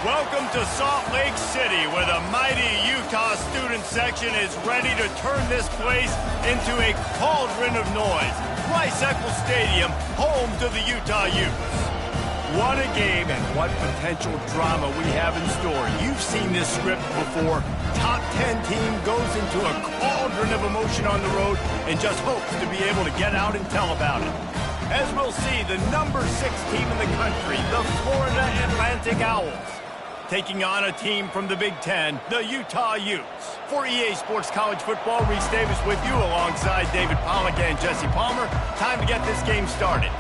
Welcome to Salt Lake City, where the mighty Utah student section is ready to turn this place into a cauldron of noise. Rice-Eccles Stadium, home to the Utah Utes. What a game and what potential drama we have in store. You've seen this script before. Top 10 team goes into a cauldron of emotion on the road and just hopes to be able to get out and tell about it. As we'll see, the number 6 team in the country, the Florida Atlantic Owls, taking on a team from the Big Ten, the Utah Utes. For EA Sports College Football, Reese Davis with you alongside David Pollack and Jesse Palmer. Time to get this game started.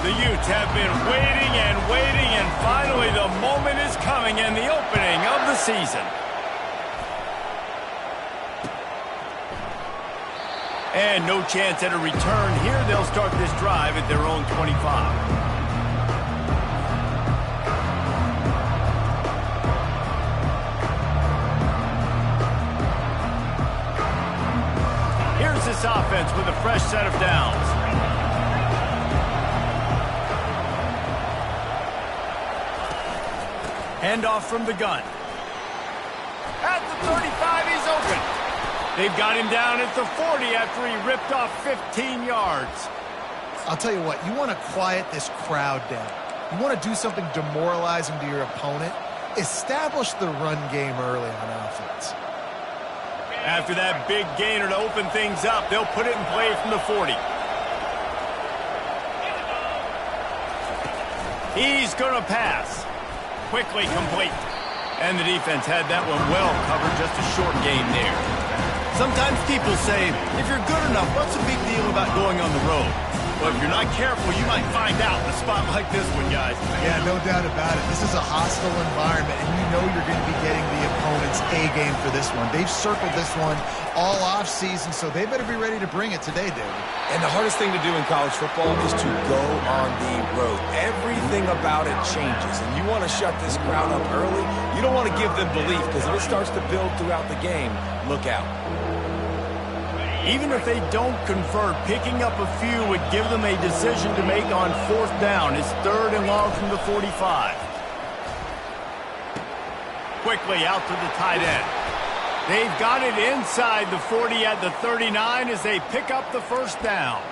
The Utes have been waiting, and finally the moment is coming and the opening of the season. And no chance at a return here. They'll start this drive at their own 25. Here's this offense with a fresh set of downs. Handoff from the gun. At the 35, he's open. They've got him down at the 40 after he ripped off 15 yards. I'll tell you what, you want to quiet this crowd down. You want to do something demoralizing to your opponent. Establish the run game early on offense. After that big gainer to open things up, they'll put it in play from the 40. He's going to pass. Quickly complete. And the defense had that one well covered, just a short gain there. Sometimes people say, if you're good enough, what's the big deal about going on the road? Well, if you're not careful, you might find out in a spot like this one, guys. Yeah, no doubt about it. This is a hostile environment, and you know you're going to be getting the opponent's A-game for this one. They've circled this one all off-season, so they better be ready to bring it today, David. And the hardest thing to do in college football is to go on the road. Everything about it changes, and you want to shut this crowd up early. You don't want to give them belief, because if it starts to build throughout the game, look out. Even if they don't convert, picking up a few would give them a decision to make on 4th down. It's 3rd and long from the 45. Quickly out to the tight end. They've got it inside the 40 at the 39 as they pick up the 1st down.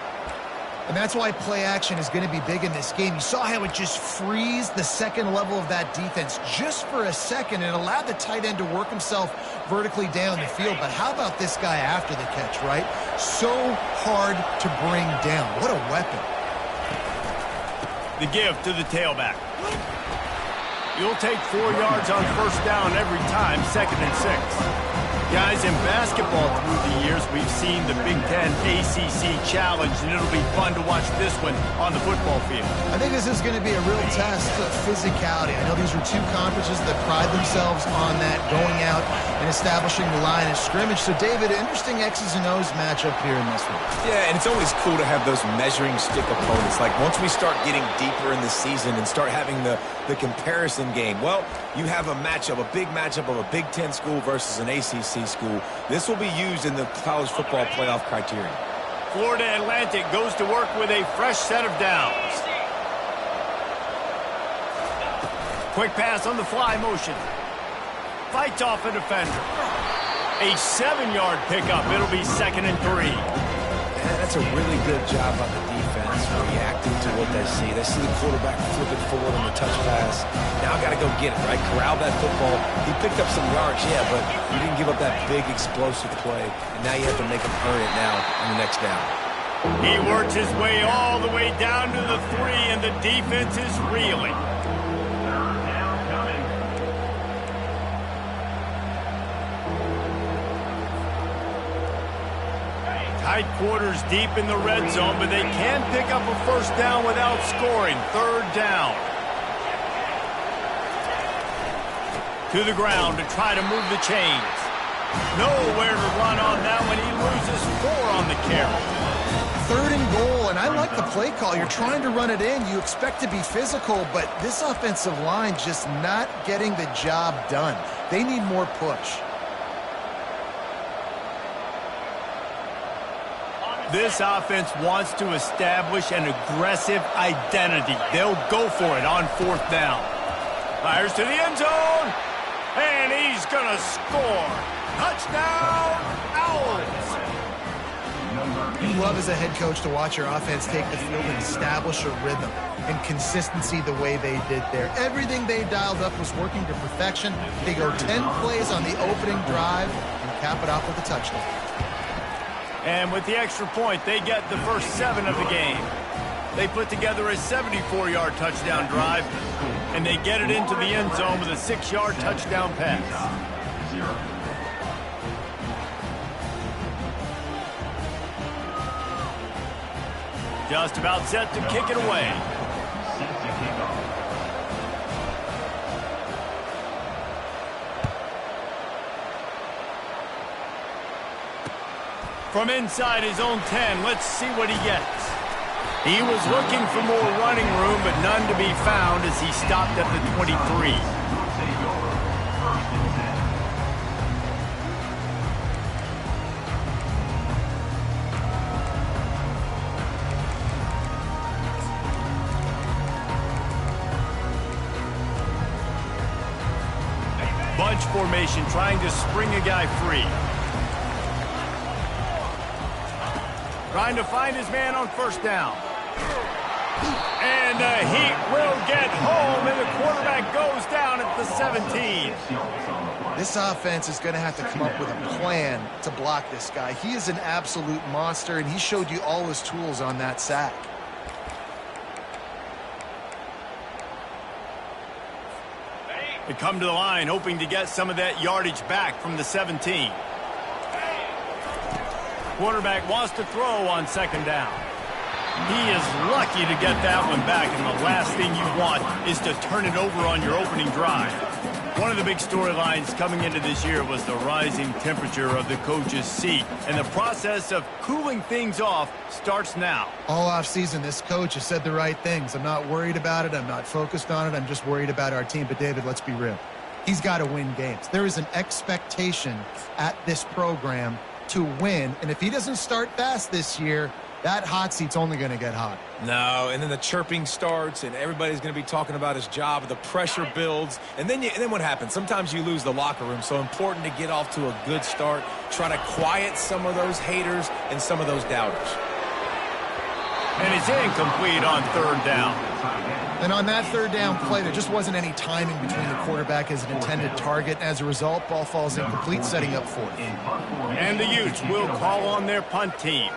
And that's why play action is going to be big in this game. You saw how it just freezed the second level of that defense just for a second and allowed the tight end to work himself vertically down the field. But how about this guy after the catch, right? So hard to bring down. What a weapon. The give to the tailback. You'll take 4 yards on 1st down every time, 2nd and 6. Guys, in basketball through the years, we've seen the Big Ten ACC Challenge, and it'll be fun to watch this one on the football field. I think this is going to be a real test of physicality. I know these are 2 conferences that pride themselves on that, going out and establishing the line of scrimmage. So, David, interesting X's and O's matchup here in this one. Yeah, and it's always cool to have those measuring stick opponents. Like, once we start getting deeper in the season and start having the comparison game, well, you have a matchup, a big matchup of a Big Ten school versus an ACC school. This will be used in the college football playoff criteria. Florida Atlantic goes to work with a fresh set of downs. Quick pass on the fly motion. Fights off a defender. A 7-yard pickup. It'll be 2nd and 3. Yeah, that's a really good job on the defense, reacting to what they see. They see the quarterback flip it forward on the touch pass. Now I got to go get it, right? Corral that football. He picked up some yards, yeah, but you didn't give up that big explosive play. And now you have to make him earn it now on the next down. He works his way all the way down to the 3, and the defense is reeling. Tight quarters deep in the red zone, but they can pick up a 1st down without scoring. 3rd down. To the ground to try to move the chains. Nowhere to run on that one. He loses 4 on the carry. 3rd and goal, and I like the play call. You're trying to run it in. You expect to be physical, but this offensive line just not getting the job done. They need more push. This offense wants to establish an aggressive identity. They'll go for it on 4th down. Fires to the end zone. And he's going to score. Touchdown, Owls. You love as a head coach to watch your offense take the field and establish a rhythm and consistency the way they did there. Everything they dialed up was working to perfection. They go 10 plays on the opening drive and cap it off with a touchdown. And with the extra point, they get the first 7 of the game. They put together a 74-yard touchdown drive, and they get it into the end zone with a 6-yard touchdown pass. Just about set to kick it away. From inside his own 10, let's see what he gets. He was looking for more running room, but none to be found as he stopped at the 23. Bunch formation, trying to spring a guy free. Trying to find his man on first down. And the Heat will get home, and the quarterback goes down at the 17. This offense is going to have to come up with a plan to block this guy. He is an absolute monster, and he showed you all his tools on that sack. They come to the line, hoping to get some of that yardage back from the 17. Quarterback wants to throw on second down. He is lucky to get that one back, and the last thing you want is to turn it over on your opening drive. One of the big storylines coming into this year was the rising temperature of the coach's seat, and the process of cooling things off starts now. All offseason, this coach has said the right things. I'm not worried about it. I'm not focused on it. I'm just worried about our team. But, David, let's be real. He's got to win games. There is an expectation at this program to win, and if he doesn't start fast this year, that hot seat's only going to get hot. No, and then the chirping starts, and everybody's going to be talking about his job. The pressure builds, and then what happens? Sometimes you lose the locker room. So important to get off to a good start. Try to quiet some of those haters and some of those doubters. And it's incomplete on third down. And on that third down play, there just wasn't any timing between the quarterback as an intended target. As a result, ball falls incomplete, setting up fourth. And the Utes will call on their punt team.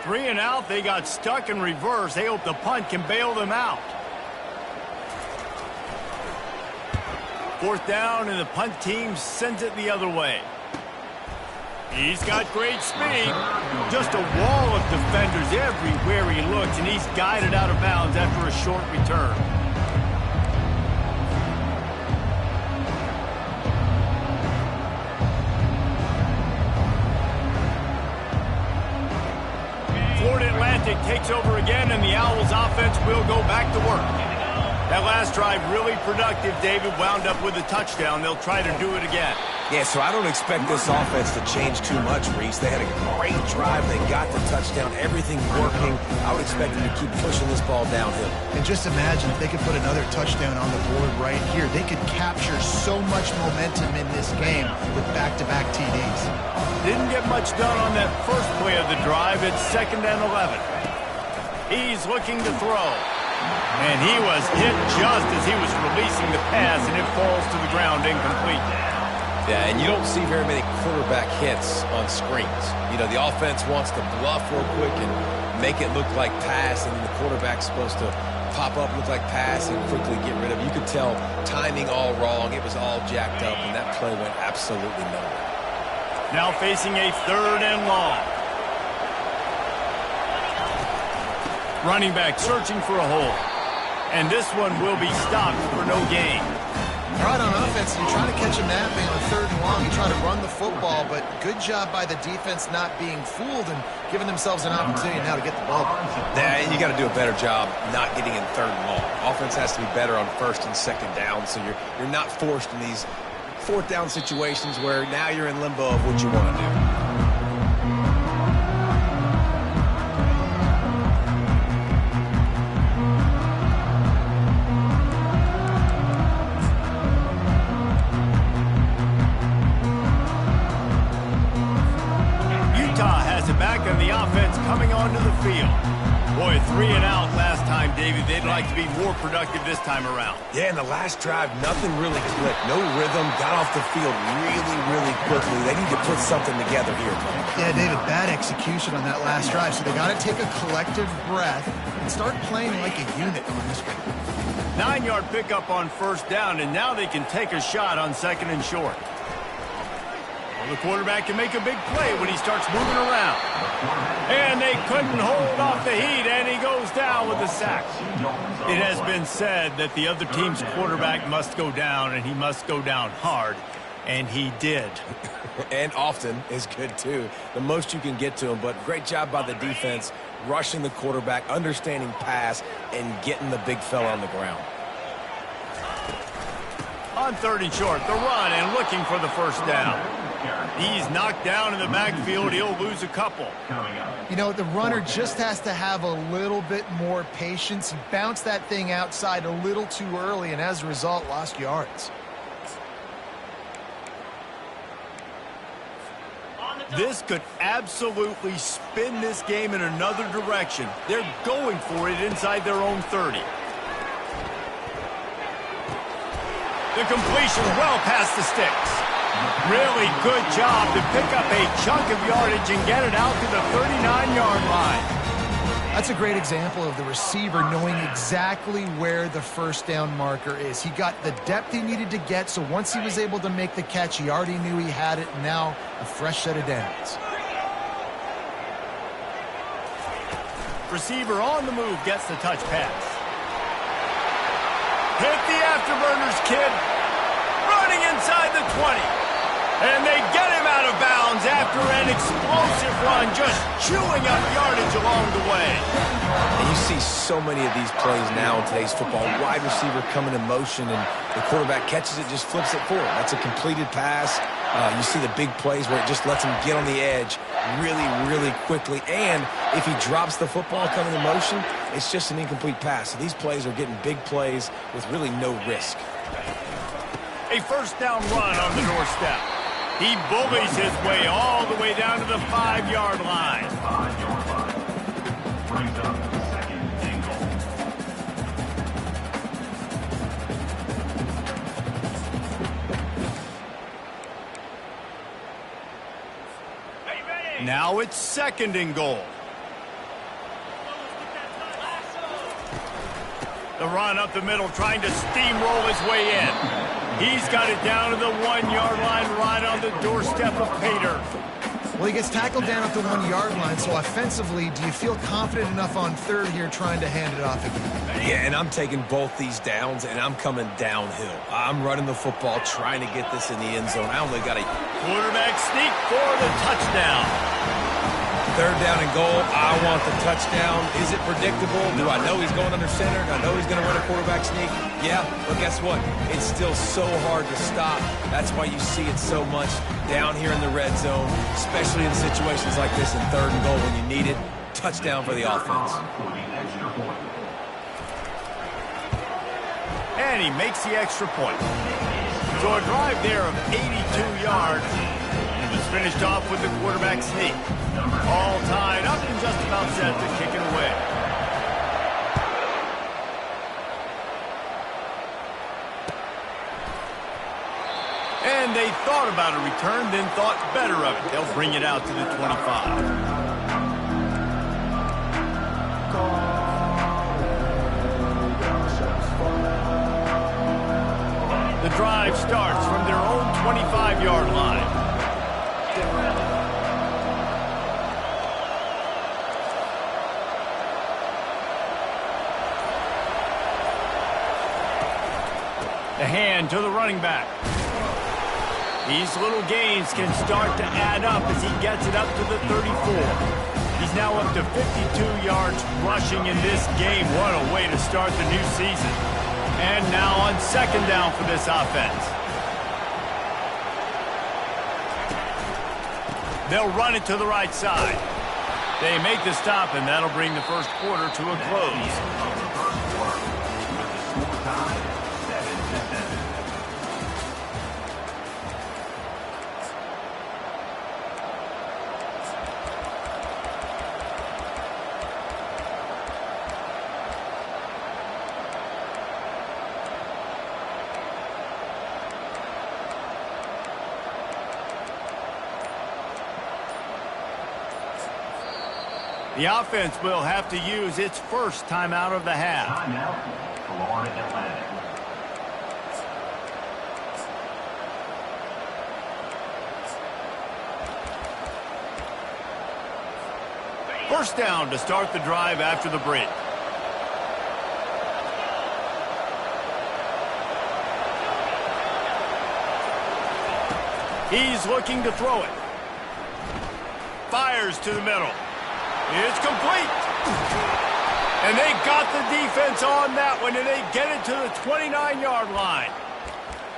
3 and out, they got stuck in reverse. They hope the punt can bail them out. Fourth down, and the punt team sends it the other way. He's got great speed. Just a wall of defenders everywhere he looks, and he's guided out of bounds after a short return. Florida Atlantic takes over again, and the Owls offense will go back to work. That last drive really productive. David wound up with a touchdown. They'll try to do it again. Yeah, so I don't expect this offense to change too much, Reese. They had a great drive. They got the touchdown. Everything working. I would expect them to keep pushing this ball downhill. And just imagine if they could put another touchdown on the board right here. They could capture so much momentum in this game with back-to-back TDs. Didn't get much done on that first play of the drive. It's 2nd and 11. He's looking to throw. And he was hit just as he was releasing the pass, and it falls to the ground incomplete. Yeah, and you don't see very many quarterback hits on screens. You know, the offense wants to bluff real quick and make it look like pass, and then the quarterback's supposed to pop up, look like pass, and quickly get rid of it. You could tell timing all wrong. It was all jacked up, and that play went absolutely nowhere. Now facing a 3rd and long. Running back searching for a hole. And this one will be stopped for no gain. Right on offense, you try to catch him napping on 3rd and long. You try to run the football, but good job by the defense not being fooled and giving themselves an opportunity now to get the ball back. Yeah, and you got to do a better job not getting in 3rd and long. Offense has to be better on 1st and 2nd down, so you're not forced in these 4th down situations where now you're in limbo of what you want to do. and the offense coming onto the field. Boy, 3 and out last time, David. They'd like to be more productive this time around. Yeah, in the last drive, nothing really clicked. No rhythm, got off the field really quickly. They need to put something together here, Mike. Yeah, David, bad execution on that last drive, so they got to take a collective breath and start playing like a unit on this one. 9-yard pickup on first down, and now they can take a shot on second and short. Well, the quarterback can make a big play when he starts moving around. And they couldn't hold off the heat, and he goes down with a sack. It has been said that the other team's quarterback must go down, and he must go down hard, and he did. And often is good, too. The most you can get to him, but great job by the defense, rushing the quarterback, understanding pass, and getting the big fella on the ground. On third and short, the run and looking for the first down. He's knocked down in the backfield. He'll lose a couple. You know, the runner just has to have a little bit more patience. He bounced that thing outside a little too early, and as a result, lost yards. This could absolutely spin this game in another direction. They're going for it inside their own 30. The completion well past the sticks. Really good job to pick up a chunk of yardage and get it out to the 39-yard line. That's a great example of the receiver knowing exactly where the first down marker is. He got the depth he needed to get, so once he was able to make the catch, he already knew he had it. Now a fresh set of downs. Receiver on the move gets the touch pass. Hit the afterburners, kid. Running inside the 20. And they get him out of bounds after an explosive run, just chewing up yardage along the way. And you see so many of these plays now in today's football. Wide receiver coming in motion, and the quarterback catches it, just flips it forward. That's a completed pass. You see the big plays where it just lets him get on the edge really quickly. And if he drops the football coming in motion, it's just an incomplete pass. So these plays are getting big plays with really no risk. A first down run on the doorstep. He bullies his way all the way down to the 5-yard line. Brings up second and goal. Now it's second and goal. The run up the middle, trying to steamroll his way in. He's got it down to the 1-yard line, right on the doorstep of Pater. Well, he gets tackled down at the 1-yard line, so offensively, do you feel confident enough on third here trying to hand it off again? Yeah, and I'm taking both these downs, and I'm coming downhill. I'm running the football, trying to get this in the end zone. I only got a quarterback sneak for the touchdown. Third down and goal. I want the touchdown. Is it predictable? Do I know he's going under center? Do I know he's going to run a quarterback sneak? Yeah, but guess what? It's still so hard to stop. That's why you see it so much down here in the red zone, especially in situations like this in third and goal when you need it. Touchdown for the offense. And he makes the extra point. So a drive there of 82 yards. It was finished off with the quarterback sneak. All tied up and just about set to kick it away. And they thought about a return, then thought better of it. They'll bring it out to the 25. The drive starts from their own 25-yard line. The hand to the running back. These little gains can start to add up as he gets it up to the 34. He's now up to 52 yards rushing in this game. What a way to start the new season. And now on second down for this offense. They'll run it to the right side. They make the stop, and that'll bring the first quarter to a close. The offense will have to use its first timeout of the half. Timeout, Florida Atlantic. First down to start the drive after the break. He's looking to throw it. Fires to the middle. It's complete. And they got the defense on that one, and they get it to the 29-yard line.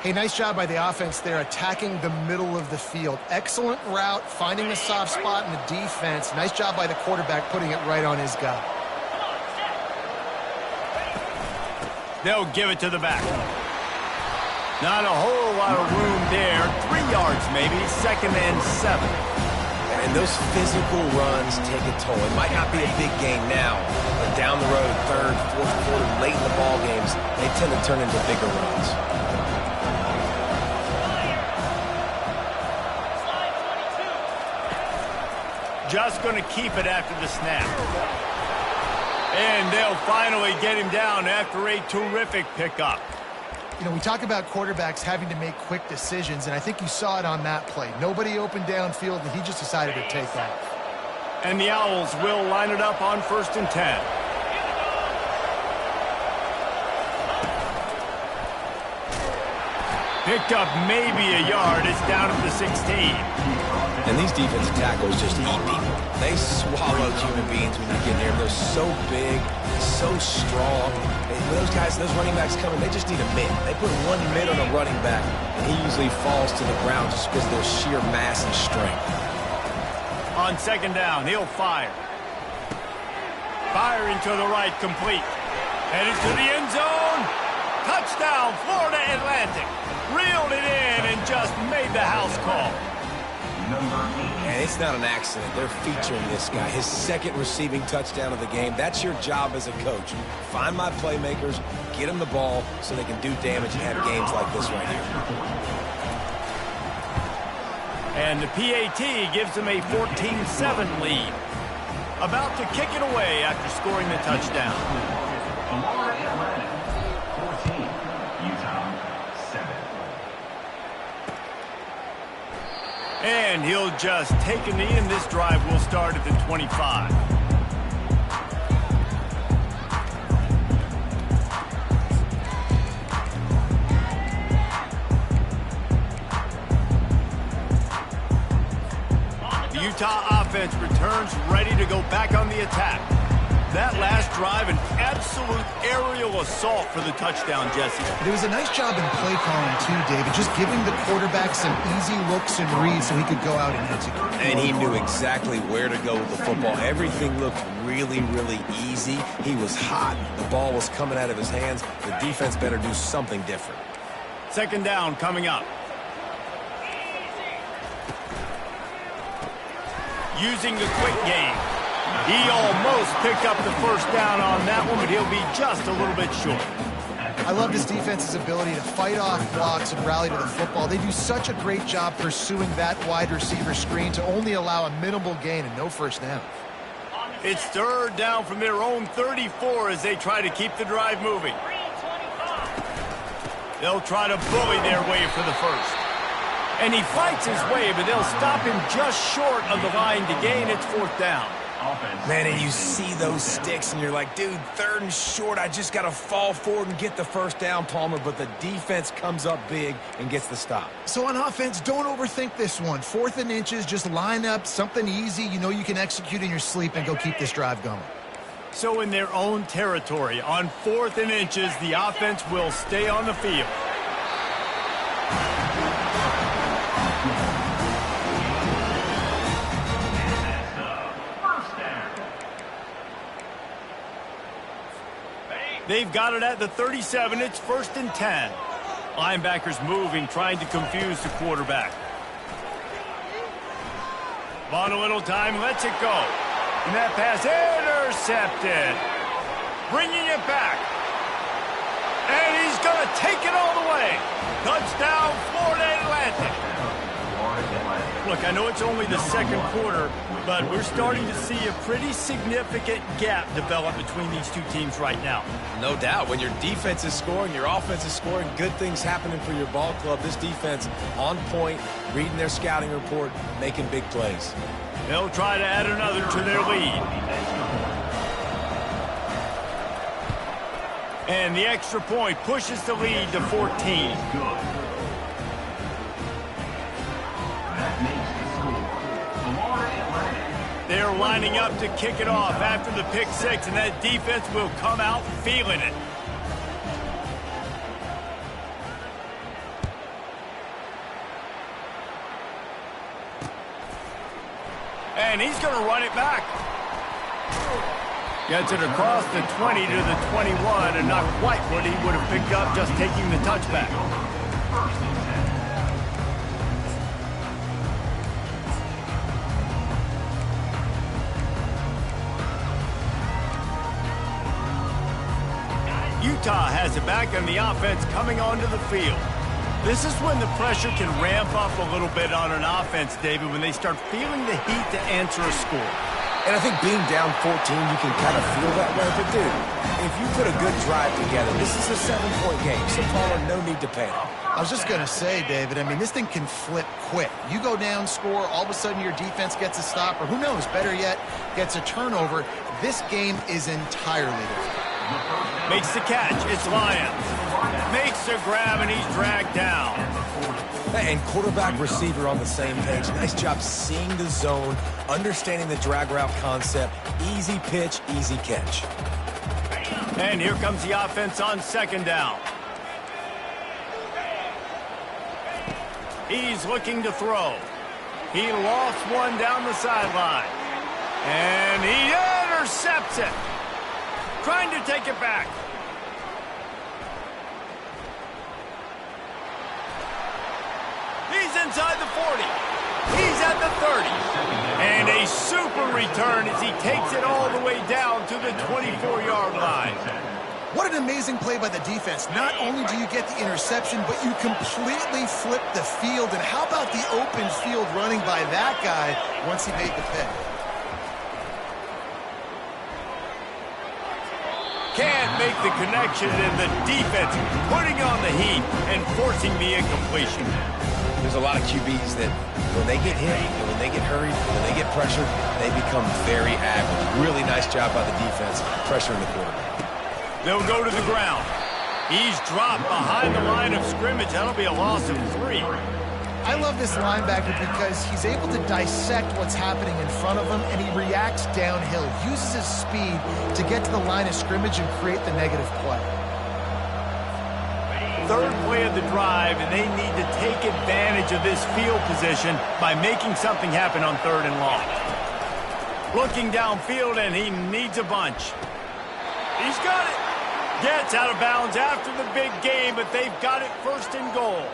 Hey, nice job by the offense there, attacking the middle of the field. Excellent route, finding a soft spot in the defense. Nice job by the quarterback putting it right on his guy. They'll give it to the back. Not a whole lot of room there. 3 yards maybe, 2nd and 7. And those physical runs take a toll. It might not be a big game now, but down the road, 3rd, 4th quarter, late in the ball games, they tend to turn into bigger runs. Just going to keep it after the snap. And they'll finally get him down after a terrific pickup. You know, we talk about quarterbacks having to make quick decisions, and I think you saw it on that play. Nobody opened downfield, and he just decided to take off. And the Owls will line it up on 1st and 10. Picked up maybe a yard. It's down at the 16. And these defensive tackles just eat people. They swallow human beings when you get near them. They're so big, so strong. And when those guys, those running backs come in, they just need a mid. They put one mid on a running back, and he usually falls to the ground just because of their sheer mass and strength. On 2nd down, he'll fire. Firing to the right, complete. Headed to the end zone. Touchdown, Florida Atlantic. Reeled it in and just made the house call. And it's not an accident. They're featuring this guy. His 2nd receiving touchdown of the game. That's your job as a coach. Find my playmakers, get them the ball so they can do damage and have games like this right here. And the PAT gives them a 14-7 lead. About to kick it away after scoring the touchdown. Florida Atlantic, 14. Utah, 7. And he'll just take a knee, and this drive will start at the 25. The Utah offense returns ready to go back on the attack. That last drive, an absolute aerial assault for the touchdown, Jesse. It was a nice job in play calling, too, David, just giving the quarterback some easy looks and reads so he could go out and execute. And he knew exactly where to go with the football. Everything looked really, really easy. He was hot. The ball was coming out of his hands. The defense better do something different. 2nd down coming up. Using the quick game. He almost picked up the 1st down on that one, but he'll be just a little bit short. I love this defense's ability to fight off blocks and rally to the football. They do such a great job pursuing that wide receiver screen to only allow a minimal gain and no 1st down. It's 3rd down from their own 34 as they try to keep the drive moving. They'll try to bully their way for the 1st. And he fights his way, but they'll stop him just short of the line to gain. It's 4th down. Man, and you see those sticks, and you're like, dude, 3rd and short, I just got to fall forward and get the 1st down, Palmer, but the defense comes up big and gets the stop. So on offense, don't overthink this one. 4th and inches, just line up something easy you know you can execute in your sleep and go keep this drive going. So in their own territory, on 4th and inches, the offense will stay on the field. They've got it at the 37. It's 1st and 10. Linebackers moving, trying to confuse the quarterback. On a little time, lets it go. And that pass intercepted. Bringing it back. And he's going to take it all the way. Touchdown, Florida Atlantic. Florida Atlantic. Look, I know it's only the second quarter, but we're starting to see a pretty significant gap develop between these two teams right now. No doubt. When your defense is scoring, your offense is scoring, good things happening for your ball club. This defense on point, reading their scouting report, making big plays. They'll try to add another to their lead. And the extra point pushes the lead to 14. They're lining up to kick it off after the pick six, and that defense will come out feeling it. And he's going to run it back. Gets it across the 20 to the 21, and not quite what he would have picked up just taking the touchback. Utah has it back, and the offense coming onto the field. This is when the pressure can ramp up a little bit on an offense, David, when they start feeling the heat to answer a score. And I think being down 14, you can kind of feel that way. But, dude, if you put a good drive together, this is a 7-point game. So, Paula, no need to panic. I was just going to say, David, I mean, this thing can flip quick. You go down, score, all of a sudden your defense gets a stop, or who knows, better yet, gets a turnover. This game is entirely different. Makes the catch. It's Lyons. Makes the grab, and he's dragged down. And quarterback receiver on the same page. Nice job seeing the zone, understanding the drag route concept. Easy pitch, easy catch. And here comes the offense on second down. He's looking to throw. He lost one down the sideline. And he intercepts it. Trying to take it back. He's inside the 40. He's at the 30. And a super return as he takes it all the way down to the 24-yard line. What an amazing play by the defense. Not only do you get the interception, but you completely flip the field. And how about the open field running by that guy once he made the pick? Can't make the connection, and the defense putting on the heat and forcing the incompletion. There's a lot of QBs that when they get hit and when they get hurried, when they get pressured, they become very average. Really nice job by the defense, pressuring the quarterback. They'll go to the ground. He's dropped behind the line of scrimmage. That'll be a loss of 3. I love this linebacker because he's able to dissect what's happening in front of him, and he reacts downhill, uses his speed to get to the line of scrimmage and create the negative play. Third play of the drive, and they need to take advantage of this field position by making something happen on 3rd and long. Looking downfield, and he needs a bunch. He's got it. Gets out of bounds after the big game, but they've got it 1st and goal.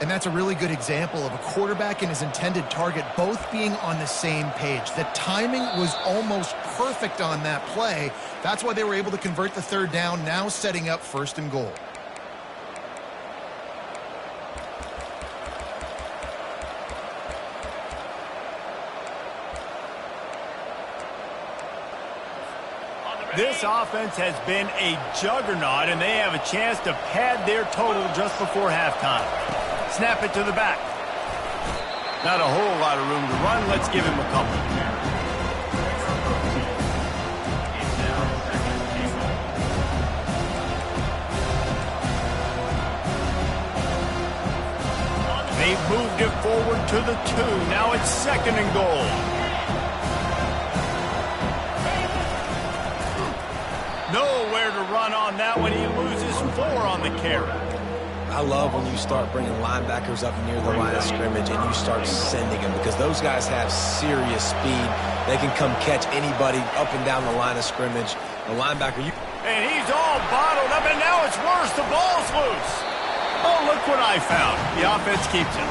And that's a really good example of a quarterback and his intended target both being on the same page. The timing was almost perfect on that play. That's why they were able to convert the 3rd down, now setting up 1st and goal. This offense has been a juggernaut, and they have a chance to pad their total just before halftime. Snap it to the back. Not a whole lot of room to run. Let's give him a couple. They've moved it forward to the 2. Now it's 2nd and goal. Nowhere to run on that one. He loses 4 on the carry. I love when you start bringing linebackers up near the line of scrimmage and you start sending them because those guys have serious speed. They can come catch anybody up and down the line of scrimmage. The linebacker, and he's all bottled up, and now it's worse. The ball's loose. Oh, look what I found. The offense keeps it.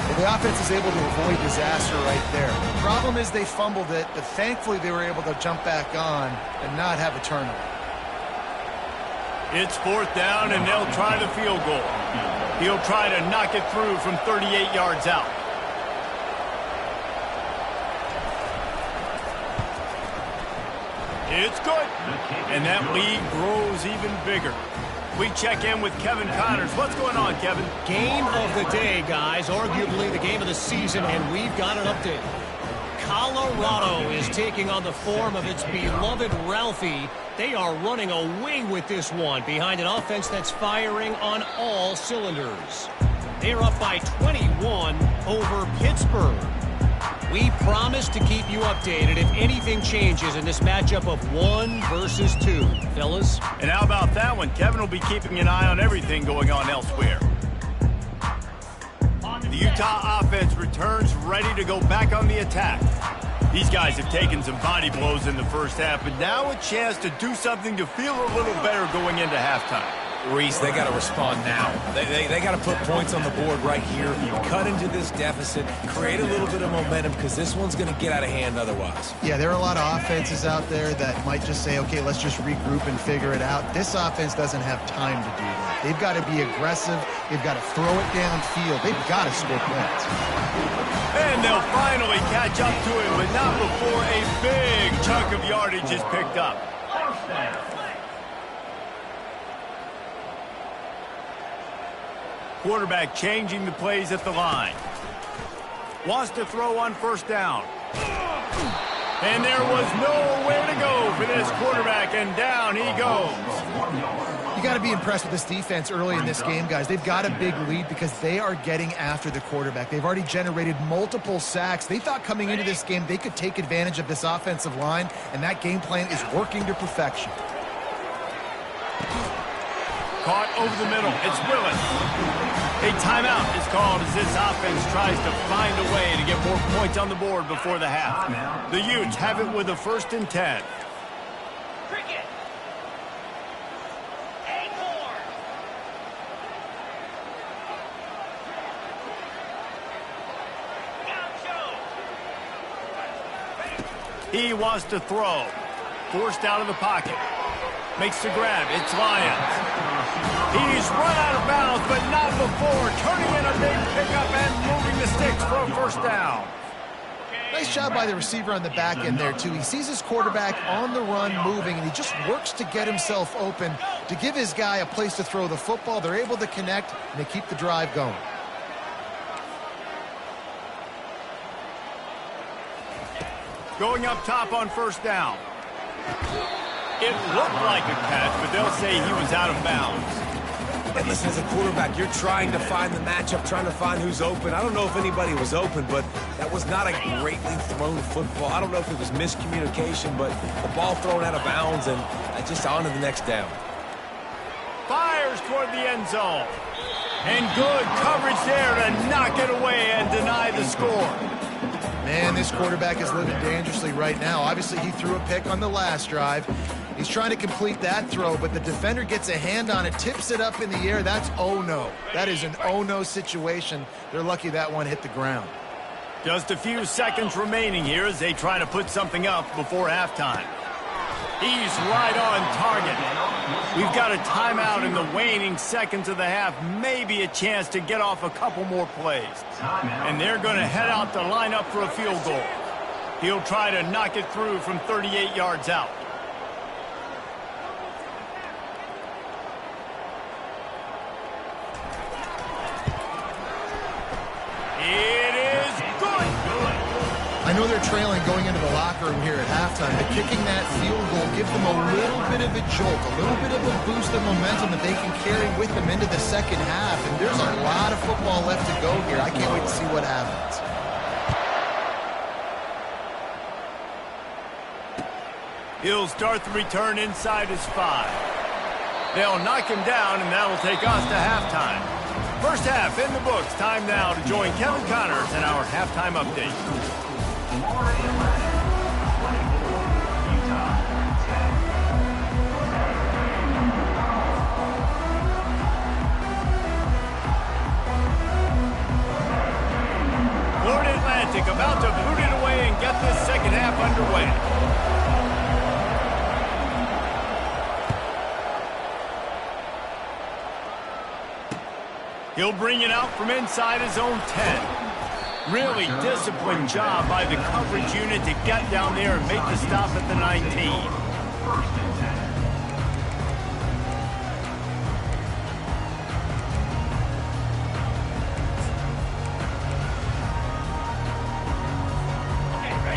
Well, the offense is able to avoid disaster right there. The problem is they fumbled it, but thankfully they were able to jump back on and not have a turnover. It's 4th down, and they'll try the field goal. He'll try to knock it through from 38 yards out. It's good. And that lead grows even bigger. We check in with Kevin Connors. What's going on, Kevin? Game of the day, guys. Arguably the game of the season, and we've got an update. Colorado is taking on the form of its beloved Ralphie. They are running away with this one behind an offense that's firing on all cylinders. They're up by 21 over Pittsburgh. We promise to keep you updated if anything changes in this matchup of 1 versus 2. Fellas? And how about that one? Kevin will be keeping an eye on everything going on elsewhere. The Utah offense returns ready to go back on the attack. These guys have taken some body blows in the first half, but now a chance to do something to feel a little better going into halftime. Reese, they got to respond now. They got to put points on the board right here, cut into this deficit, create a little bit of momentum, because this one's going to get out of hand otherwise. Yeah, there are a lot of offenses out there that might just say, okay, let's just regroup and figure it out. This offense doesn't have time to do that. They've got to be aggressive. They've got to throw it downfield. They've got to score points. And they'll finally catch up to him, but not before a big chunk of yardage is picked up. Quarterback changing the plays at the line. Wants to throw on first down. And there was nowhere to go for this quarterback, and down he goes. You got to be impressed with this defense early in this game, guys. They've got a big lead because they are getting after the quarterback. They've already generated multiple sacks. They thought coming into this game they could take advantage of this offensive line, and that game plan is working to perfection. Caught over the middle. It's Willis. A timeout is called as this offense tries to find a way to get more points on the board before the half. The Utes have it with a 1st and 10. Cricket. He wants to throw. Forced out of the pocket. Makes the grab. It's Lyons. He's run out of bounds, but not before. Turning in a big pickup and moving the sticks for a first down. Nice job by the receiver on the back end there, too. He sees his quarterback on the run moving, and he just works to get himself open to give his guy a place to throw the football. They're able to connect, and they keep the drive going. Going up top on first down. It looked like a catch, but they'll say he was out of bounds. And listen, as a quarterback, you're trying to find the matchup, trying to find who's open. I don't know if anybody was open, but that was not a greatly thrown football. I don't know if it was miscommunication, but the ball thrown out of bounds and just on to the next down. Fires toward the end zone. And good coverage there to knock it away and deny the score. Man, this quarterback is living dangerously right now. Obviously, he threw a pick on the last drive. He's trying to complete that throw, but the defender gets a hand on it, tips it up in the air. That's oh-no. That is an oh-no situation. They're lucky that one hit the ground. Just a few seconds remaining here as they try to put something up before halftime. He's right on target. We've got a timeout in the waning seconds of the half. Maybe a chance to get off a couple more plays. And they're going to head out to line up for a field goal. He'll try to knock it through from 38 yards out. It is good. I know they're trailing going into the locker room here at halftime, but kicking that field goal gives them a little bit of a jolt, a little bit of a boost of momentum that they can carry with them into the second half. And there's a lot of football left to go here. I can't wait to see what happens. He'll start the return inside his 5. They'll knock him down, and that'll take us to halftime. First half in the books. Time now to join Kevin Connors in our halftime update. Florida Atlantic about to boot it away and get this second half underway. He'll bring it out from inside his own 10. Really disciplined job by the coverage unit to get down there and make the stop at the 19. First and 10.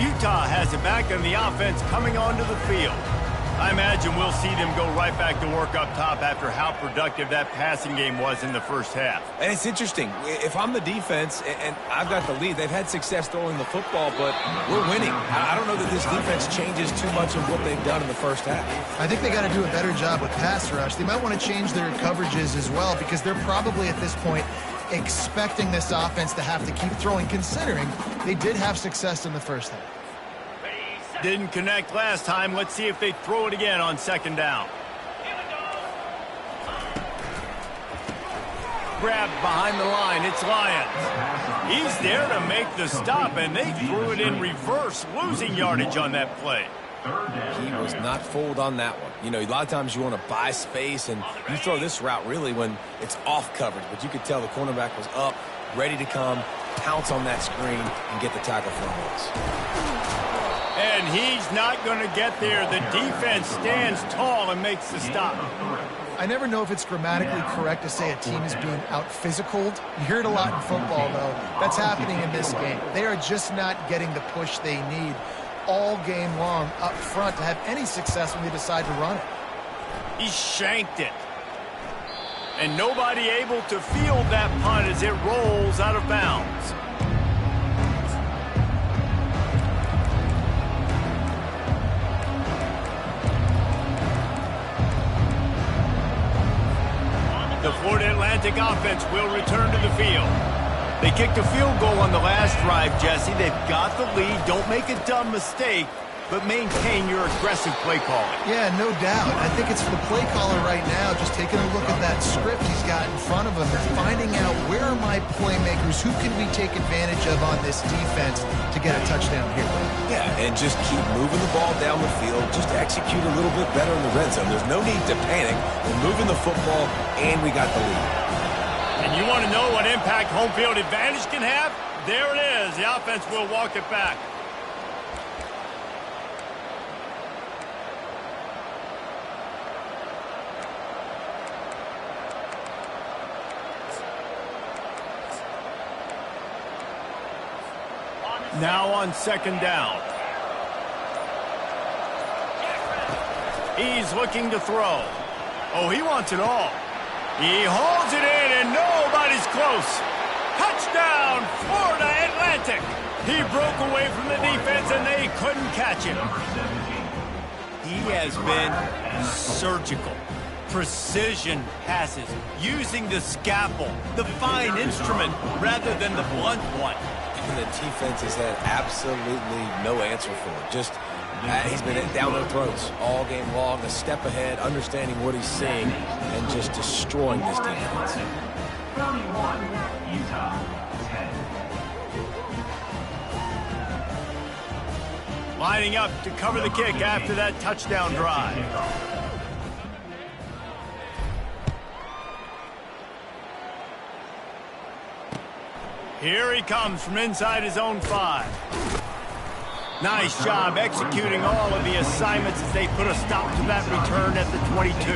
Utah has it back and the offense coming onto the field. I imagine we'll see them go right back to work up top after how productive that passing game was in the first half. And it's interesting. If I'm the defense and I've got the lead, they've had success throwing the football, but we're winning. I don't know that this defense changes too much of what they've done in the first half. I think they got to do a better job with pass rush. They might want to change their coverages as well because they're probably at this point expecting this offense to have to keep throwing, considering they did have success in the first half. Didn't connect last time. Let's see if they throw it again on second down. Grabbed behind the line. It's Lyons. He's there to make the stop, and they threw it in reverse, losing yardage on that play. He was not fooled on that one. You know, a lot of times you want to buy space, and you throw this route really when it's off coverage. But you could tell the cornerback was up, ready to come, pounce on that screen, and get the tackle for a loss. And he's not going to get there. The defense stands tall and makes the stop. I never know if it's grammatically correct to say a team is being out-physicaled. You hear it a lot in football, though. That's happening in this game. They are just not getting the push they need all game long up front to have any success when they decide to run it. He shanked it. And nobody able to field that punt as it rolls out of bounds. The Florida Atlantic offense will return to the field. They kicked a field goal on the last drive, Jesse. They've got the lead. Don't make a dumb mistake, but maintain your aggressive play calling. Yeah, no doubt. I think it's the play caller right now just taking a look at that script he's got in front of him and finding out where are my playmakers, who can we take advantage of on this defense to get a touchdown here. Yeah, and just keep moving the ball down the field. Just execute a little bit better in the red zone. There's no need to panic. We're moving the football, and we got the lead. And you want to know what impact home field advantage can have? There it is. The offense will walk it back. Now on second down. He's looking to throw. Oh, he wants it all. He holds it in, and nobody's close. Touchdown, Florida Atlantic. He broke away from the defense, and they couldn't catch him. He has been surgical. Precision passes, using the scalpel, the fine instrument, rather than the blunt one. And the defense has had absolutely no answer for it. Just, he's been down their throats all game long, a step ahead, understanding what he's seeing, and just destroying this defense. 31, Utah, 10. Lining up to cover the kick after that touchdown drive. Here he comes from inside his own 5. Nice job executing all of the assignments as they put a stop to that return at the 22.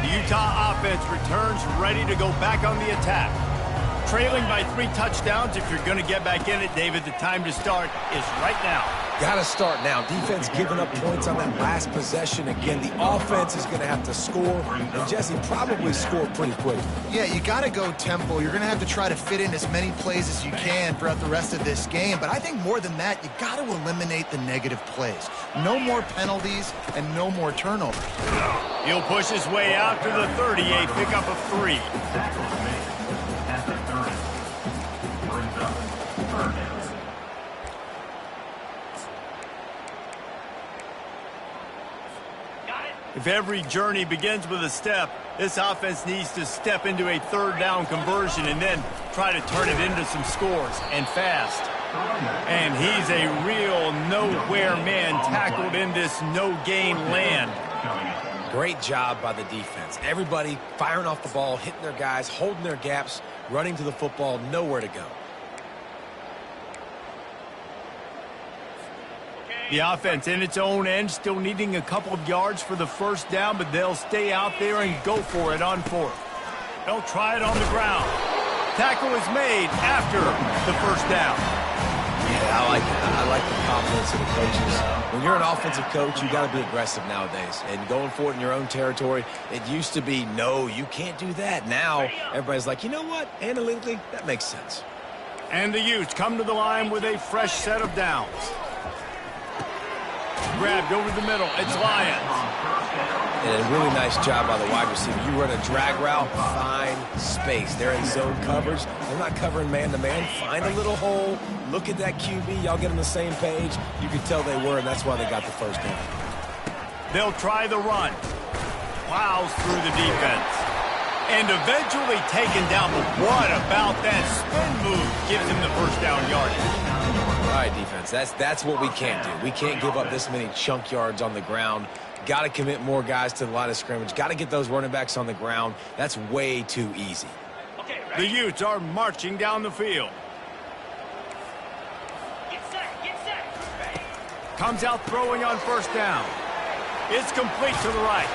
The Utah offense returns ready to go back on the attack. Trailing by 3 touchdowns. If you're going to get back in it, David, the time to start is right now. Got to start now. Defense giving up points on that last possession. Again, the offense is going to have to score, and Jesse probably score pretty quick. Yeah, you got to go tempo. You're going to have to try to fit in as many plays as you can throughout the rest of this game. But I think more than that, you got to eliminate the negative plays. No more penalties and no more turnovers. He'll push his way out to the 30, a pickup of 3. At the 30. Brings up third down. If every journey begins with a step, this offense needs to step into a third down conversion and then try to turn it into some scores, and fast. And he's a real nowhere man tackled in this no-gain land. Great job by the defense. Everybody firing off the ball, hitting their guys, holding their gaps, running to the football, nowhere to go. The offense in its own end, still needing a couple of yards for the first down, but they'll stay out there and go for it on fourth. They'll try it on the ground. Tackle is made after the first down. Yeah, I like it. I like the confidence of the coaches. When you're an offensive coach, you got to be aggressive nowadays. And going for it in your own territory, it used to be, no, you can't do that. Now, everybody's like, you know what? Analytically, that makes sense. And the Utes come to the line with a fresh set of downs. Grabbed over the middle. It's Lions. And a really nice job by the wide receiver. You run a drag route, find space. They're in zone coverage. They're not covering man-to-man. Find a little hole. Look at that QB. Y'all get on the same page. You can tell they were, and that's why they got the first down. They'll try the run. Plows through the defense. And eventually taken down. But what about that spin move? Gives him the first down yardage. All right, defense, that's what we can't do. We can't give up this many chunk yards on the ground. Got to commit more guys to the line of scrimmage. Got to get those running backs on the ground. That's way too easy. The Utes are marching down the field. Get set. Comes out throwing on first down. It's complete to the right.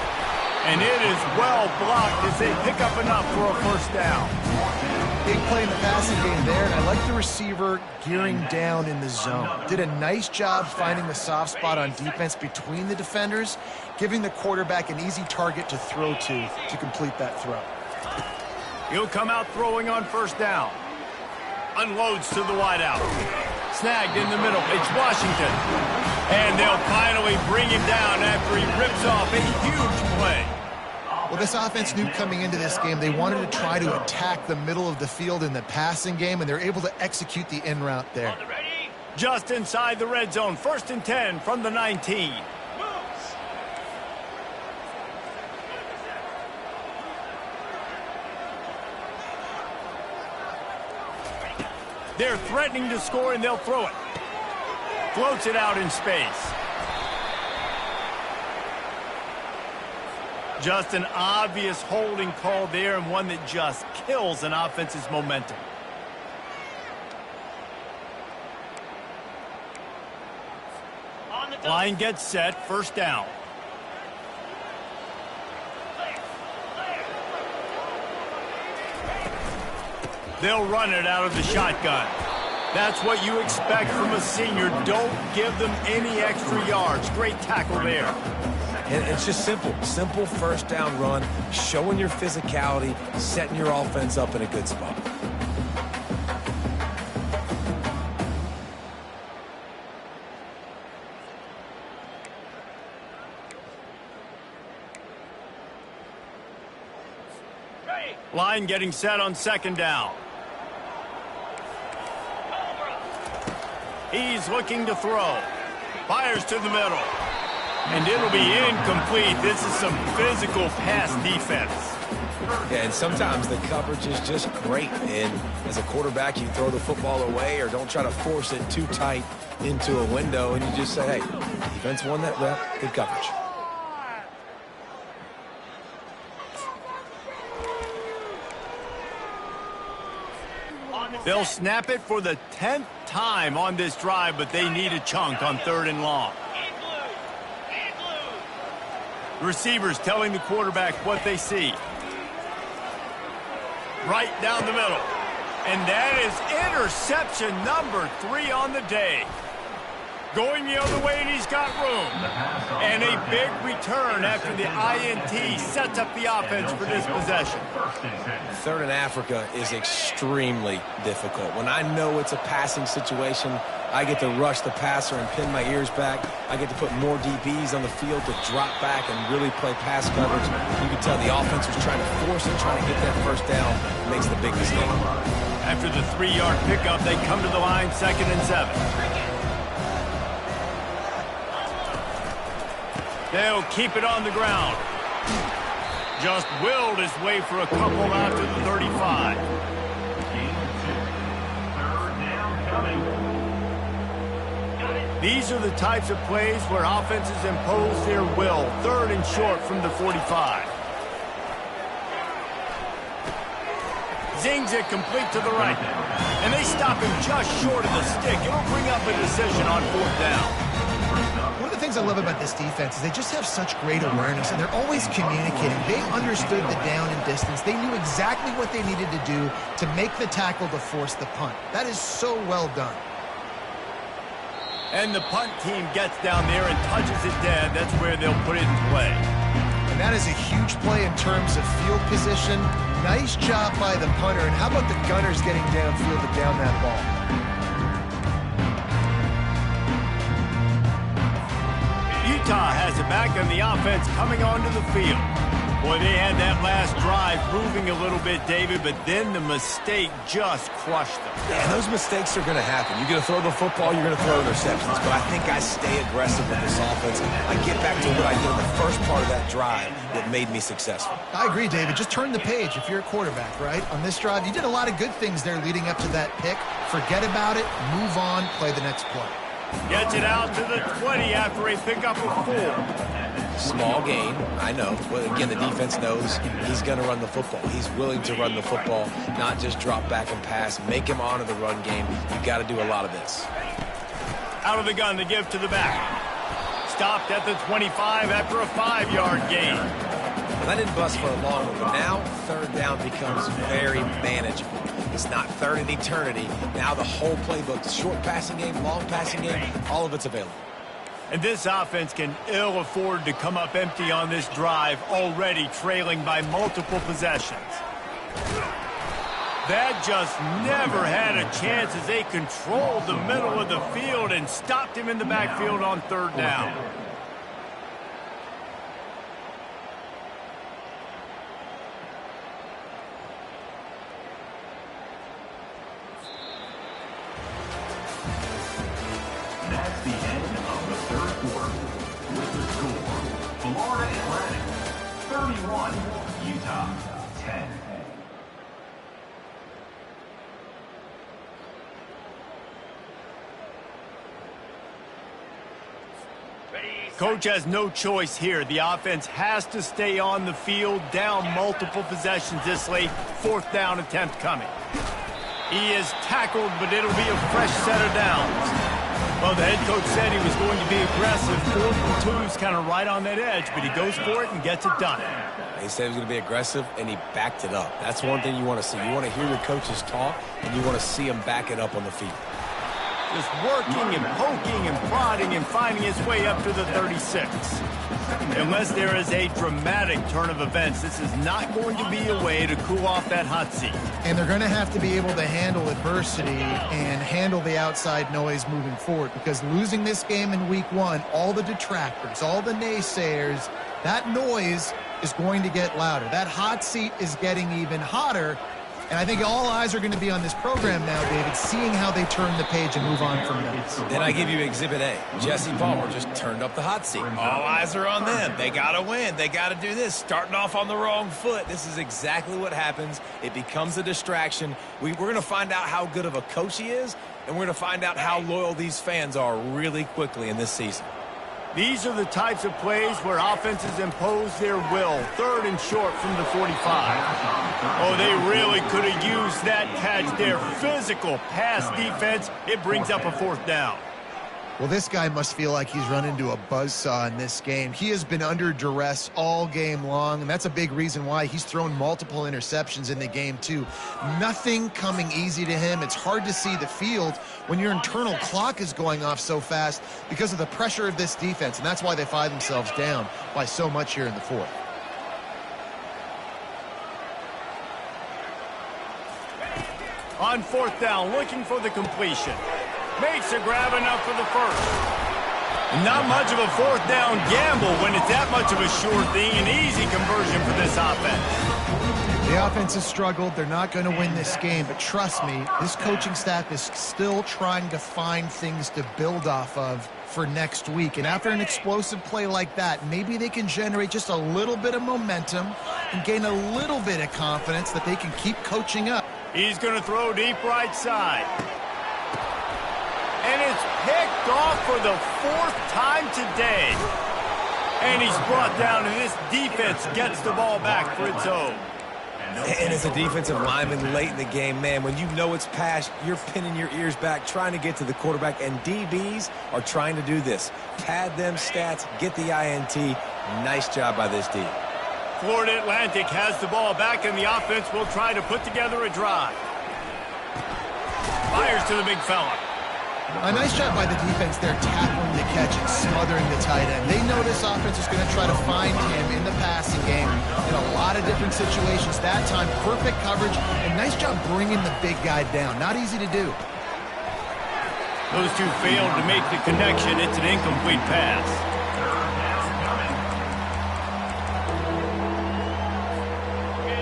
And it is well blocked as they pick up enough for a first down. Big play in the passing game there, and I like the receiver gearing down in the zone. Did a nice job finding the soft spot on defense between the defenders, giving the quarterback an easy target to throw to complete that throw. He'll come out throwing on first down. Unloads to the wideout. Snagged in the middle. It's Washington. And they'll finally bring him down after he rips off a huge play. Well, this offense knew coming into this game they wanted to try to attack the middle of the field in the passing game, and they're able to execute the in route there. Just inside the red zone. 1st and 10 from the 19. They're threatening to score, and they'll throw it. Floats it out in space. Just an obvious holding call there, and one that just kills an offense's momentum. Line gets set, first down. They'll run it out of the shotgun. That's what you expect from a senior. Don't give them any extra yards. Great tackle there. And it's just simple. Simple first down run, showing your physicality, setting your offense up in a good spot. Line getting set on second down. He's looking to throw. Fires to the middle. And it'll be incomplete. This is some physical pass defense. Yeah, and sometimes the coverage is just great. And as a quarterback, you throw the football away or don't try to force it too tight into a window, and you just say, hey, defense won that rep, good coverage. They'll snap it for the 10th time on this drive, but they need a chunk on 3rd and long. Receivers telling the quarterback what they see. Right down the middle. And that is interception number 3 on the day. Going the other way, and he's got room. And a big return after the INT sets up the offense for this possession. 3rd and Africa is extremely difficult. When I know it's a passing situation, I get to rush the passer and pin my ears back. I get to put more DBs on the field to drop back and really play pass coverage. You can tell the offense was trying to force it, trying to get that first down. Makes the big mistake. After the 3-yard pickup, they come to the line, 2nd and 7. They'll keep it on the ground. Just willed his way for a couple out to the 35. These are the types of plays where offenses impose their will. 3rd and short from the 45. Zings it complete to the right. And they stop him just short of the stick. It'll bring up a decision on 4th down. One of the things I love about this defense is they just have such great awareness, and they're always communicating. They understood the down and distance. They knew exactly what they needed to do to make the tackle to force the punt. That is so well done. And the punt team gets down there and touches it dead. That's where they'll put it in play. And that is a huge play in terms of field position. Nice job by the punter. And how about the gunners getting downfield to down that ball? Utah has it back, and the offense coming onto the field. Boy, they had that last drive moving a little bit, David, but then the mistake just crushed them. Yeah, those mistakes are going to happen. You're going to throw the football, you're going to throw interceptions. But I think I stay aggressive with this offense. I get back to what I did in the first part of that drive that made me successful. I agree, David. Just turn the page if you're a quarterback, right? On this drive, you did a lot of good things there leading up to that pick. Forget about it, move on, play the next play. Gets it out to the 20 after a pickup of 4. Small gain, I know. Well, again, the defense knows he's going to run the football. He's willing to run the football, not just drop back and pass. Make him honor the run game. You've got to do a lot of this. Out of the gun to give to the back. Stopped at the 25 after a 5-yard gain. Well, that didn't bust for a long one, but now 3rd down becomes very manageable. It's not 3rd and eternity. Now the whole playbook, the short passing game, long passing game, all of it's available. And this offense can ill afford to come up empty on this drive, already trailing by multiple possessions. That just never had a chance as they controlled the middle of the field and stopped him in the backfield on 3rd down. That's the end of the 3rd quarter. With the score, Florida Atlantic 31, Utah 10. Coach has no choice here. The offense has to stay on the field, down multiple possessions this late. 4th down attempt coming. He is tackled, but it'll be a fresh set of downs. Well, the head coach said he was going to be aggressive. 4th and 2 is kind of right on that edge, but he goes for it and gets it done. He said he was going to be aggressive, and he backed it up. That's one thing you want to see. You want to hear your coaches talk, and you want to see them back it up on the field. Just working and poking and prodding and finding his way up to the 36. Unless there is a dramatic turn of events, this is not going to be a way to cool off that hot seat. And they're going to have to be able to handle adversity and handle the outside noise moving forward, because losing this game in week 1, all the detractors, all the naysayers, that noise is going to get louder. That hot seat is getting even hotter. And I think all eyes are going to be on this program now, David, seeing how they turn the page and move on from this. Then I give you Exhibit A. Jesse Palmer just turned up the hot seat. All eyes are on them. They got to win. They got to do this. Starting off on the wrong foot. This is exactly what happens. It becomes a distraction. We're going to find out how good of a coach he is, and we're going to find out how loyal these fans are really quickly in this season. These are the types of plays where offenses impose their will. 3rd and short from the 45. Oh, they really could have used that catch there. Physical pass defense. It brings up a 4th down. Well, this guy must feel like he's run into a buzzsaw in this game. He has been under duress all game long, and that's a big reason why he's thrown multiple interceptions in the game, too. Nothing coming easy to him. It's hard to see the field when your internal clock is going off so fast because of the pressure of this defense, and that's why they find themselves down by so much here in the 4th. On 4th down, looking for the completion. Makes a grab enough for the 1st. Not much of a 4th down gamble when it's that much of a sure thing. An easy conversion for this offense. The offense has struggled. They're not going to win this game, but trust me, this coaching staff is still trying to find things to build off of for next week. And after an explosive play like that, maybe they can generate just a little bit of momentum and gain a little bit of confidence that they can keep coaching up. He's going to throw deep right side. And it's picked off for the 4th time today. And he's brought down, and this defense gets the ball back for its own. And as a defensive lineman late in the game, man, when you know it's pass, you're pinning your ears back, trying to get to the quarterback, and DBs are trying to do this. Pad them stats, get the INT. Nice job by this D. Florida Atlantic has the ball back, and the offense will try to put together a drive. Fires to the big fella. A nice job by the defense there, tackling the catch and smothering the tight end. They know this offense is going to try to find him in the passing game in a lot of different situations. That time, perfect coverage, and nice job bringing the big guy down. Not easy to do. Those two failed to make the connection. It's an incomplete pass.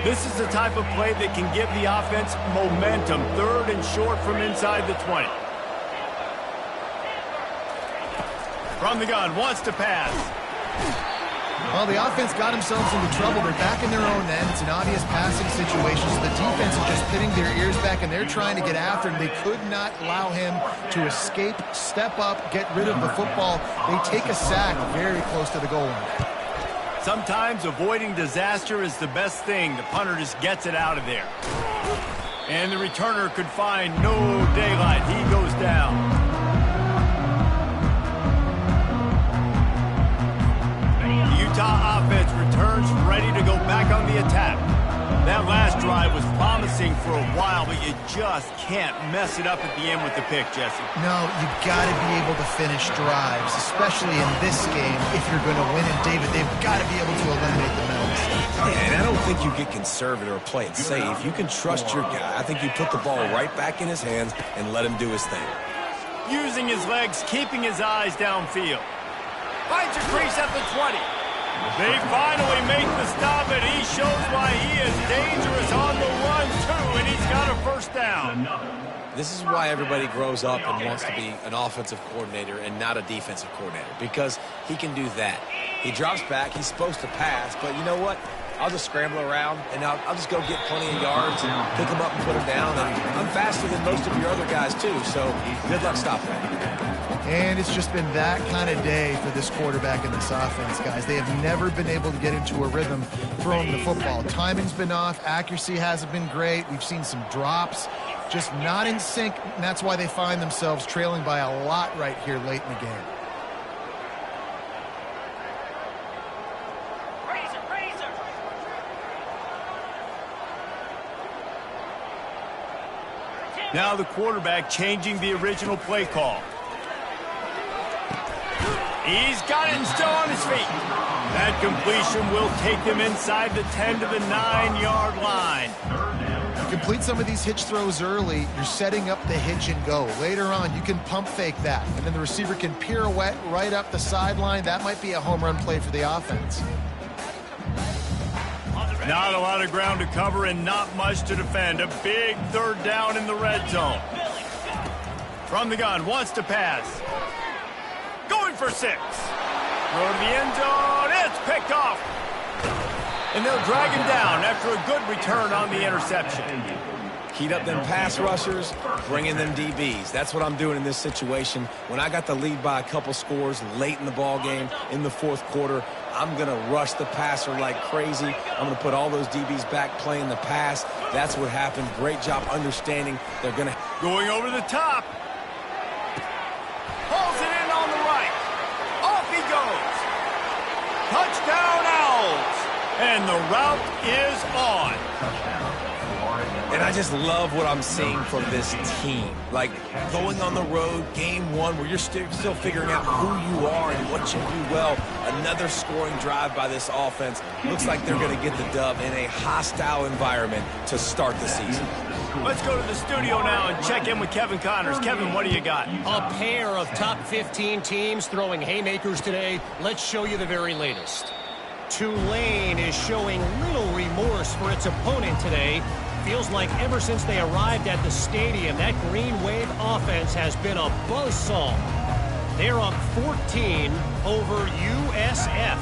This is the type of play that can give the offense momentum. 3rd and short from inside the 20. From the gun, wants to pass. Well, the offense got themselves into trouble. They're back in their own end. It's an obvious passing situation. So the defense is just pinning their ears back, and they're trying to get after him. They could not allow him to escape, step up, get rid of the football. They take a sack very close to the goal line. Sometimes avoiding disaster is the best thing. The punter just gets it out of there. And the returner could find no daylight. He goes down. Utah offense returns ready to go back on the attack. That last drive was promising for a while, but you just can't mess it up at the end with the pick, Jesse. No, you got to be able to finish drives, especially in this game if you're going to win. And David, they've got to be able to eliminate the mental mistakes. And I don't think you get conservative or play it safe. You can trust your guy. I think you put the ball right back in his hands and let him do his thing. Using his legs, keeping his eyes downfield. Finds a crease at the 20. They finally make the stop, and he shows why he is dangerous on the run, too, and he's got a first down. This is why everybody grows up and wants to be an offensive coordinator and not a defensive coordinator, because he can do that. He drops back. He's supposed to pass, but you know what? I'll just scramble around, and I'll just go get plenty of yards and pick him up and put him down. And I'm faster than most of your other guys, too, so good luck stopping that. And it's just been that kind of day for this quarterback and this offense, guys. They have never been able to get into a rhythm throwing the football. Timing's been off. Accuracy hasn't been great. We've seen some drops, just not in sync, and that's why they find themselves trailing by a lot right here late in the game. Now the quarterback changing the original play call. He's got it still on his feet. That completion will take them inside the 10 to the 9-yard line. You complete some of these hitch throws early, you're setting up the hitch and go. Later on, you can pump fake that, and then the receiver can pirouette right up the sideline. That might be a home run play for the offense. Not a lot of ground to cover and not much to defend. A big 3rd down in the red zone. From the gun, wants to pass. Going for 6. Throw to the end zone. It's picked off. And they'll drag him down after a good return on the interception. Heat up them pass rushers, bring in them DBs. That's what I'm doing in this situation. When I got the lead by a couple scores late in the ball game, in the 4th quarter, I'm going to rush the passer like crazy. I'm going to put all those DBs back playing the pass. That's what happened. Great job understanding they're going to... Going over the top. Pulls it in on the right. Off he goes. Touchdown Owls. And the route is on. And I just love what I'm seeing from this team. Like, going on the road, game 1, where you're still figuring out who you are and what you do well. Another scoring drive by this offense. Looks like they're going to get the dub in a hostile environment to start the season. Let's go to the studio now and check in with Kevin Connors. Kevin, what do you got? A pair of top 15 teams throwing haymakers today. Let's show you the very latest. Tulane is showing little remorse for its opponent today. Feels like ever since they arrived at the stadium, that Green Wave offense has been a buzzsaw. They're up 14 over USF.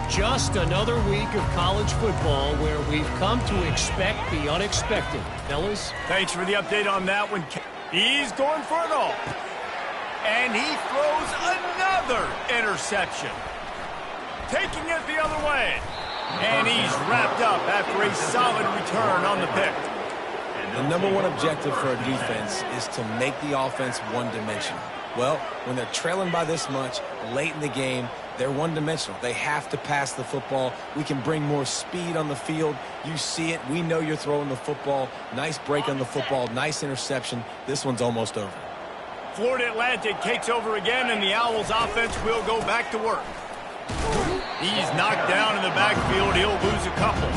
Just another week of college football where we've come to expect the unexpected. Fellas? Thanks for the update on that one. He's going for it all. And he throws another interception. Taking it the other way. And he's wrapped up after a solid return on the pick. The number one objective for a defense is to make the offense one-dimensional. Well, when they're trailing by this much late in the game, they're one-dimensional. They have to pass the football. We can bring more speed on the field. You see it. We know you're throwing the football. Nice break on the football. Nice interception. This one's almost over. Florida Atlantic takes over again, and the Owls offense will go back to work. He's knocked down in the backfield. He'll lose a couple.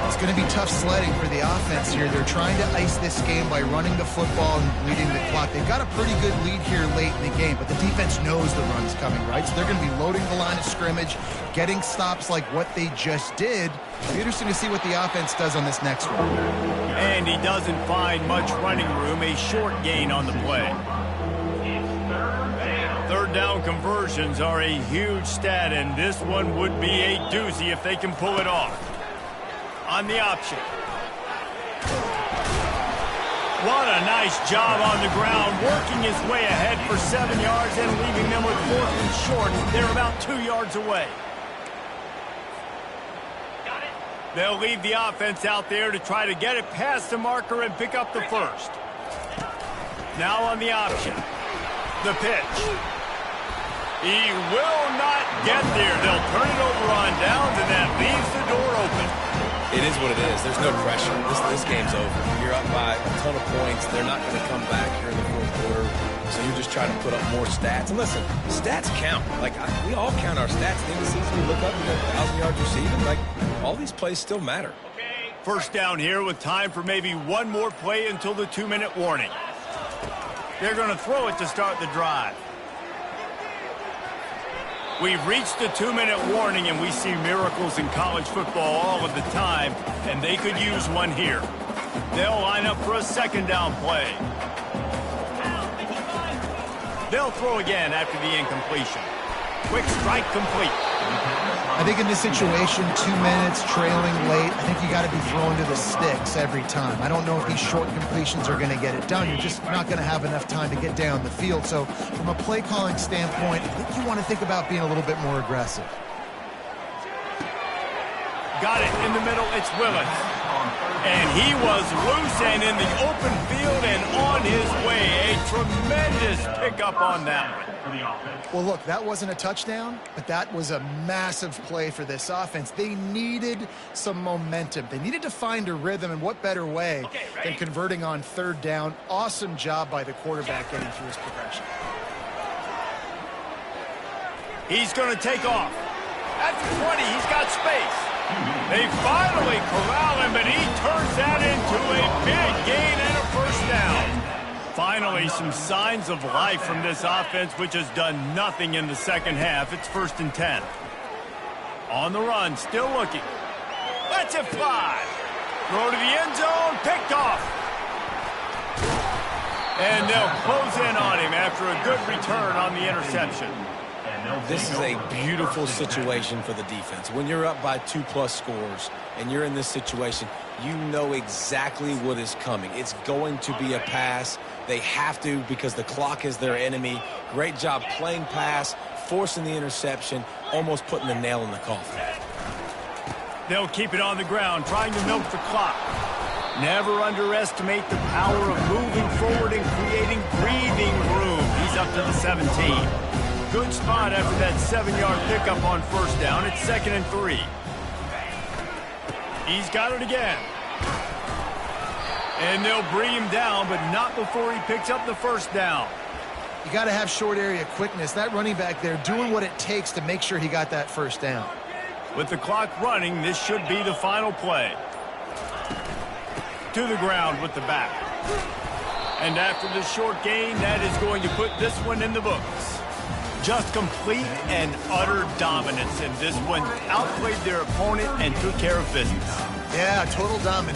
It's going to be tough sledding for the offense here. They're trying to ice this game by running the football and bleeding the clock. They've got a pretty good lead here late in the game, but the defense knows the run's coming, right? So they're going to be loading the line of scrimmage, getting stops like what they just did. It'll be interesting to see what the offense does on this next one. And he doesn't find much running room, a short gain on the play. Third down conversions are a huge stat, and this one would be a doozy if they can pull it off. On the option. What a nice job on the ground, working his way ahead for 7 yards and leaving them with 4th and short. They're about 2 yards away. They'll leave the offense out there to try to get it past the marker and pick up the first. Now on the option. The pitch. He will not get there. They'll turn it over on downs, and that leaves the door open. It is what it is. There's no pressure. This game's over. You're up by a ton of points. They're not going to come back here in the fourth quarter. So you're just trying to put up more stats. And listen, stats count. We all count our stats. At the end of the season, we look up, 1,000 yards receiving. All these plays still matter. First down here with time for maybe one more play until the 2-minute warning. They're going to throw it to start the drive. We've reached the 2-minute warning, and we see miracles in college football all of the time, and they could use one here. They'll line up for a second down play. They'll throw again after the incompletion. Quick strike complete. I think in this situation, 2 minutes, trailing late, I think you got to be throwing to the sticks every time. I don't know if these short completions are going to get it done. You're just not going to have enough time to get down the field. So from a play calling standpoint, I think you want to think about being a little bit more aggressive. Got it in the middle. It's Willis. And he was loose and in the open field and on his way. A tremendous pickup on that one. Well, look, that wasn't a touchdown, but that was a massive play for this offense. They needed some momentum. They needed to find a rhythm, and what better way than converting on third down. Awesome job by the quarterback getting through his progression. He's going to take off. At the 20, he's got space. They finally corral him, but he turns that into a big gain and a first down. Finally, some signs of life from this offense, which has done nothing in the second half. It's 1st and 10. On the run, still looking. Lets it fly. Throw to the end zone, picked off. And they'll close in on him after a good return on the interception. This is a beautiful situation for the defense. When you're up by 2+ scores and you're in this situation, you know exactly what is coming. It's going to be a pass. They have to because the clock is their enemy. Great job playing pass, forcing the interception, almost putting the nail in the coffin. They'll keep it on the ground, trying to milk the clock. Never underestimate the power of moving forward and creating breathing room. He's up to the 17. Good spot after that 7-yard pickup on first down. It's 2nd and 3. He's got it again. And they'll bring him down, but not before he picks up the first down. You got to have short area quickness. That running back there doing what it takes to make sure he got that first down. With the clock running, this should be the final play. To the ground with the back. And after the short gain, that is going to put this one in the books. Just complete and utter dominance in this one. Outplayed their opponent and took care of business. Yeah, total domination.